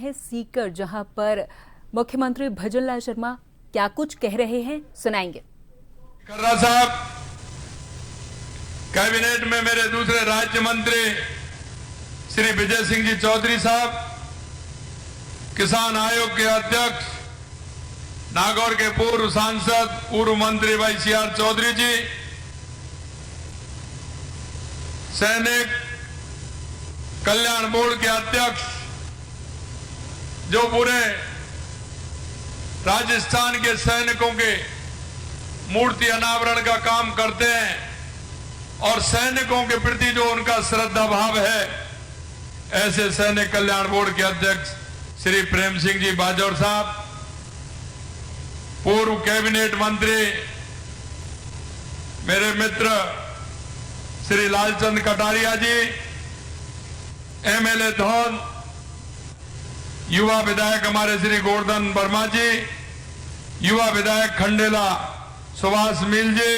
है सीकर, जहां पर मुख्यमंत्री भजनलाल शर्मा क्या कुछ कह रहे हैं सुनाएंगे। कर्रा साहब, कैबिनेट में मेरे दूसरे राज्य मंत्री श्री विजय सिंह जी चौधरी साहब, किसान आयोग के अध्यक्ष नागौर के पूर्व सांसद पूर्व मंत्री भाई सीआर चौधरी जी, सैनिक कल्याण बोर्ड के अध्यक्ष जो पूरे राजस्थान के सैनिकों के मूर्ति अनावरण का काम करते हैं और सैनिकों के प्रति जो उनका श्रद्धा भाव है, ऐसे सैनिक कल्याण बोर्ड के अध्यक्ष श्री प्रेम सिंह जी बाजौर साहब, पूर्व कैबिनेट मंत्री मेरे मित्र श्री लालचंद कटारिया जी, एमएलए धौल, युवा विधायक हमारे श्री गोवर्धन वर्मा जी, युवा विधायक खंडेला सुभाष मील जी,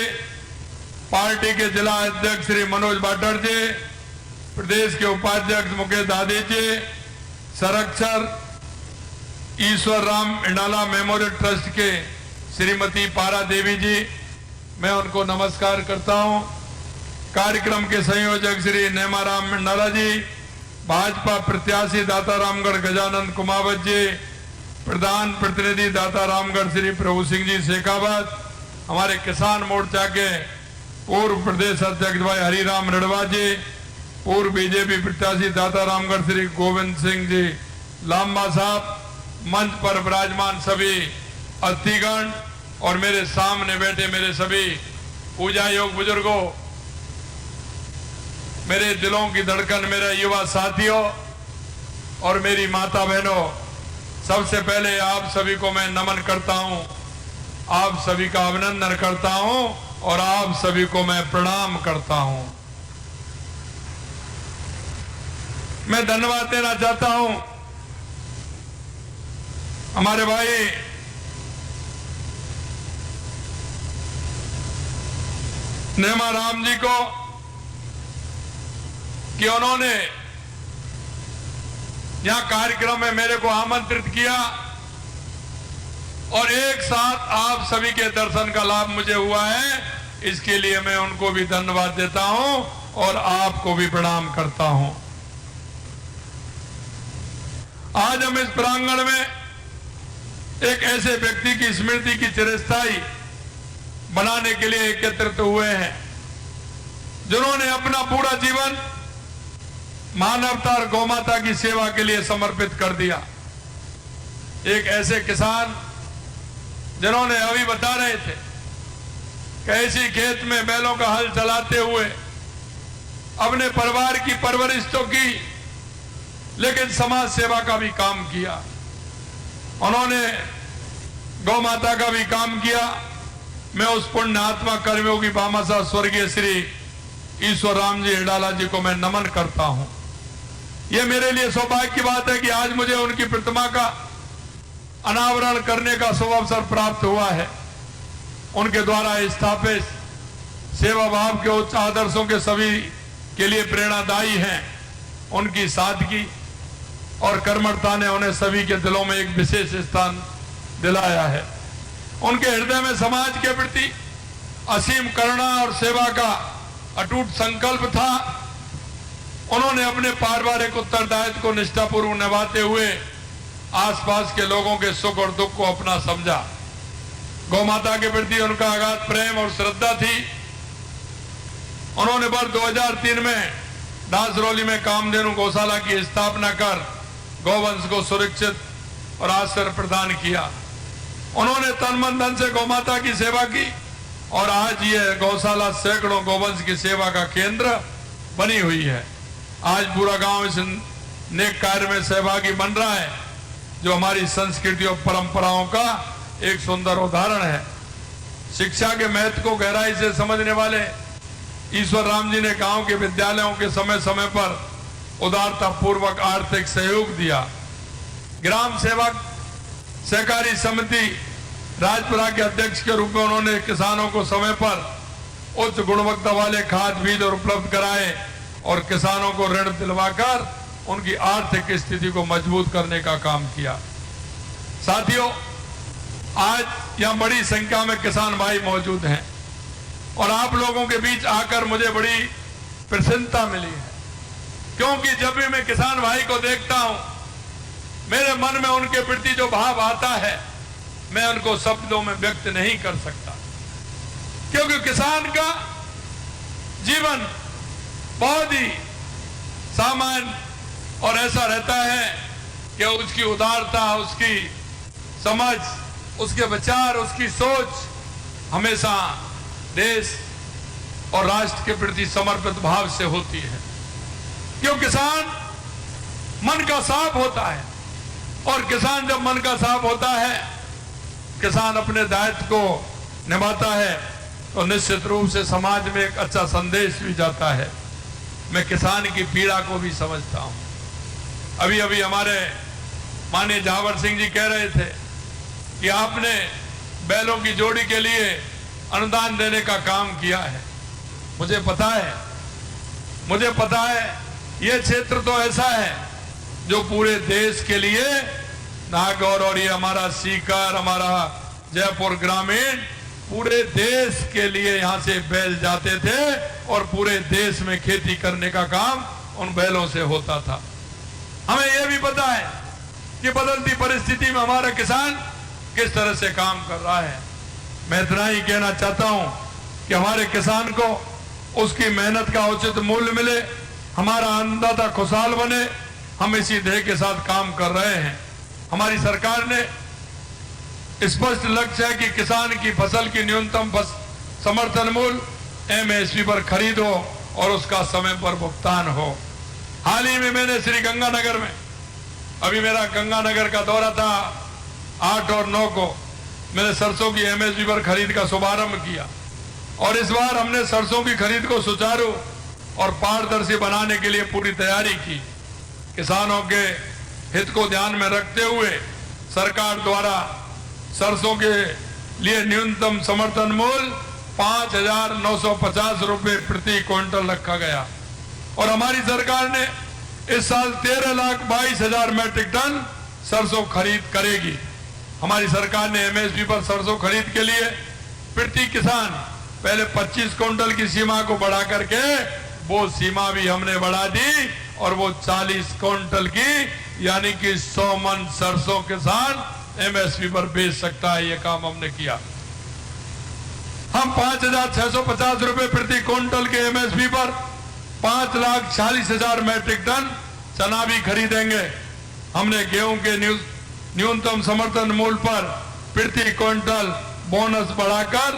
पार्टी के जिला अध्यक्ष श्री मनोज बाटर जी, प्रदेश के उपाध्यक्ष मुकेश दादी जी, संरक्षक ईश्वर राम इंडाला मेमोरियल ट्रस्ट के श्रीमती पारा देवी जी, मैं उनको नमस्कार करता हूं। कार्यक्रम के संयोजक श्री नेमाराम इंडाला जी, भाजपा प्रत्याशी दाता रामगढ़ गजानंद कुमावत जी, प्रधान प्रतिनिधि दाता रामगढ़ श्री प्रभु सिंह जी शेखावत, हमारे किसान मोर्चा के पूर्व प्रदेश अध्यक्ष भाई हरिराम रड़वा जी, पूर्व बीजेपी प्रत्याशी दाता रामगढ़ श्री गोविंद सिंह जी लांबा साहब, मंच पर विराजमान सभी अतिथिगण और मेरे सामने बैठे मेरे सभी पूजा योग बुजुर्गों, मेरे दिलों की धड़कन, मेरे युवा साथियों और मेरी माता बहनों, सबसे पहले आप सभी को मैं नमन करता हूं, आप सभी का अभिनंदन करता हूं और आप सभी को मैं प्रणाम करता हूं। मैं धन्यवाद देना चाहता हूं हमारे भाई नेमा राम जी को कि उन्होंने यहां कार्यक्रम में मेरे को आमंत्रित किया और एक साथ आप सभी के दर्शन का लाभ मुझे हुआ है। इसके लिए मैं उनको भी धन्यवाद देता हूं और आपको भी प्रणाम करता हूं। आज हम इस प्रांगण में एक ऐसे व्यक्ति की स्मृति की चिरस्थायी बनाने के लिए एकत्रित हुए हैं जिन्होंने अपना पूरा जीवन मानवता और गौमाता की सेवा के लिए समर्पित कर दिया। एक ऐसे किसान जिन्होंने अभी बता रहे थे कैसी खेत में बैलों का हल चलाते हुए अपने परिवार की परवरिश तो की, लेकिन समाज सेवा का भी काम किया। उन्होंने गौ माता का भी काम किया। मैं उस पुण्य आत्मा कर्मयोगी भामाशाह स्वर्गीय श्री ईश्वर राम जी हिडाला जी को मैं नमन करता हूं। यह मेरे लिए सौभाग्य की बात है कि आज मुझे उनकी प्रतिमा का अनावरण करने का शुभ अवसर प्राप्त हुआ है। उनके द्वारा स्थापित सेवा भाव के उच्च आदर्शों के सभी के लिए प्रेरणादायी हैं। उनकी सादगी और कर्मठता ने उन्हें सभी के दिलों में एक विशेष स्थान दिलाया है। उनके हृदय में समाज के प्रति असीम करुणा और सेवा का अटूट संकल्प था। उन्होंने अपने पारिवारिक उत्तरदायित्व को निष्ठापूर्वक निभाते हुए आसपास के लोगों के सुख और दुख को अपना समझा। गौ माता के प्रति उनका अगाध प्रेम और श्रद्धा थी। उन्होंने वर्ष 2003 में दासरौली में कामधेनु गौशाला की स्थापना कर गौवंश को सुरक्षित और आश्रय प्रदान किया। उन्होंने तन मन धन से गौ माता की सेवा की और आज यह गौशाला सैकड़ों गौवंश की सेवा का केंद्र बनी हुई है। आज पूरा गांव इस नेक कार्य में सहभागी बन रहा है, जो हमारी संस्कृति और परंपराओं का एक सुंदर उदाहरण है। शिक्षा के महत्व को गहराई से समझने वाले ईश्वर राम जी ने गांव के विद्यालयों के समय समय पर उदारता पूर्वक आर्थिक सहयोग दिया। ग्राम सेवक सहकारी समिति राजपुरा के अध्यक्ष के रूप में उन्होंने किसानों को समय पर उच्च गुणवत्ता वाले खाद बीज और उपलब्ध कराए और किसानों को ऋण दिलवाकर उनकी आर्थिक स्थिति को मजबूत करने का काम किया। साथियों, आज यहां बड़ी संख्या में किसान भाई मौजूद हैं और आप लोगों के बीच आकर मुझे बड़ी प्रसन्नता मिली है, क्योंकि जब भी मैं किसान भाई को देखता हूं, मेरे मन में उनके प्रति जो भाव आता है, मैं उनको शब्दों में व्यक्त नहीं कर सकता, क्योंकि किसान का जीवन बहुत ही सामान्य और ऐसा रहता है कि उसकी उदारता, उसकी समझ, उसके विचार, उसकी सोच हमेशा देश और राष्ट्र के प्रति समर्पित भाव से होती है। क्यों? किसान मन का साफ होता है, और किसान जब मन का साफ होता है, किसान अपने दायित्व को निभाता है, तो निश्चित रूप से समाज में एक अच्छा संदेश भी जाता है। मैं किसान की पीड़ा को भी समझता हूं। अभी अभी हमारे माननीय जावर सिंह जी कह रहे थे कि आपने बैलों की जोड़ी के लिए अनुदान देने का काम किया है। मुझे पता है ये क्षेत्र तो ऐसा है जो पूरे देश के लिए, नागौर और ये हमारा सीकर, हमारा जयपुर ग्रामीण, पूरे देश के लिए यहां से बैल जाते थे और पूरे देश में खेती करने का काम उन बैलों से होता था। हमें यह भी पता है कि बदलती परिस्थिति में हमारा किसान किस तरह से काम कर रहा है। मैं इतना ही कहना चाहता हूं कि हमारे किसान को उसकी मेहनत का उचित मूल्य मिले, हमारा अन्नदाता खुशहाल बने। हम इसी ध्येय के साथ काम कर रहे हैं। हमारी सरकार ने स्पष्ट लक्ष्य है कि किसान की फसल की न्यूनतम समर्थन मूल्य एमएसपी पर खरीद हो और उसका समय पर भुगतान हो। हाल ही में मैंने श्री गंगानगर में, अभी मेरा गंगानगर का दौरा था 8 और 9 को, मैंने सरसों की एमएसपी पर खरीद का शुभारंभ किया और इस बार हमने सरसों की खरीद को सुचारू और पारदर्शी बनाने के लिए पूरी तैयारी की। किसानों के हित को ध्यान में रखते हुए सरकार द्वारा सरसों के लिए न्यूनतम समर्थन मूल्य 5,950 रुपए प्रति क्विंटल रखा गया और हमारी सरकार ने इस साल 13,22,000 मैट्रिक टन सरसों खरीद करेगी। हमारी सरकार ने एमएसपी पर सरसों खरीद के लिए प्रति किसान पहले 25 क्विंटल की सीमा को बढ़ा करके वो सीमा भी हमने बढ़ा दी और वो 40 क्विंटल की, यानी कि 100 मन सरसों किसान एमएसपी पर बेच सकता है। ये काम हमने किया। हम 5,650 रुपए प्रति क्विंटल के एमएसपी पर 5,40,000 मैट्रिक टन चना भी खरीदेंगे। हमने गेहूं के न्यूनतम समर्थन मूल्य पर प्रति क्विंटल बोनस बढ़ाकर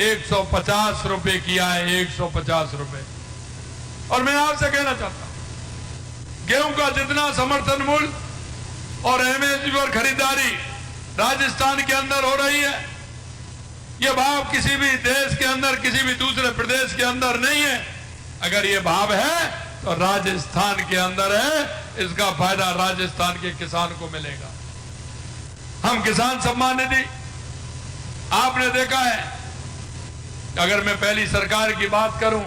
150 रुपए किया है, 150 रुपए। और मैं आपसे कहना चाहता हूं, गेहूं का जितना समर्थन मूल्य और एमएसपी पर खरीदारी राजस्थान के अंदर हो रही है, यह भाव किसी भी देश के अंदर, किसी भी दूसरे प्रदेश के अंदर नहीं है। अगर ये भाव है तो राजस्थान के अंदर है। इसका फायदा राजस्थान के किसान को मिलेगा। हम किसान सम्मान निधि, आपने देखा है, अगर मैं पहली सरकार की बात करूं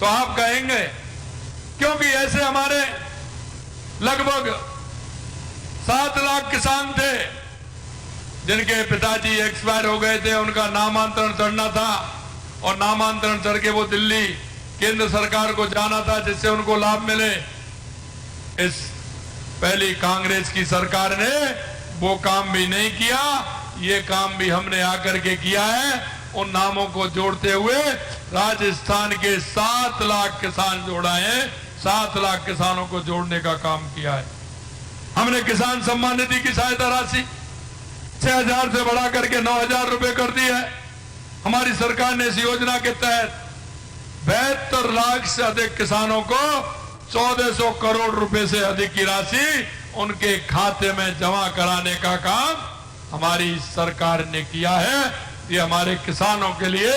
तो आप कहेंगे, क्योंकि ऐसे हमारे लगभग 7 लाख किसान थे जिनके पिताजी एक्सपायर हो गए थे, उनका नामांतरण चढ़ना था और नामांतरण चढ़ के वो दिल्ली केंद्र सरकार को जाना था जिससे उनको लाभ मिले। इस पहली कांग्रेस की सरकार ने वो काम भी नहीं किया, ये काम भी हमने आकर के किया है। उन नामों को जोड़ते हुए राजस्थान के 7 लाख किसान जोड़ा है, 7 लाख किसानों को जोड़ने का काम किया है। हमने किसान सम्मान निधि की सहायता राशि 6,000 से बढ़ा करके 9,000 रुपए कर दी है। हमारी सरकार ने इस योजना के तहत 72 लाख से अधिक किसानों को 1,400 करोड़ रुपए से अधिक की राशि उनके खाते में जमा कराने का काम हमारी सरकार ने किया है। ये हमारे किसानों के लिए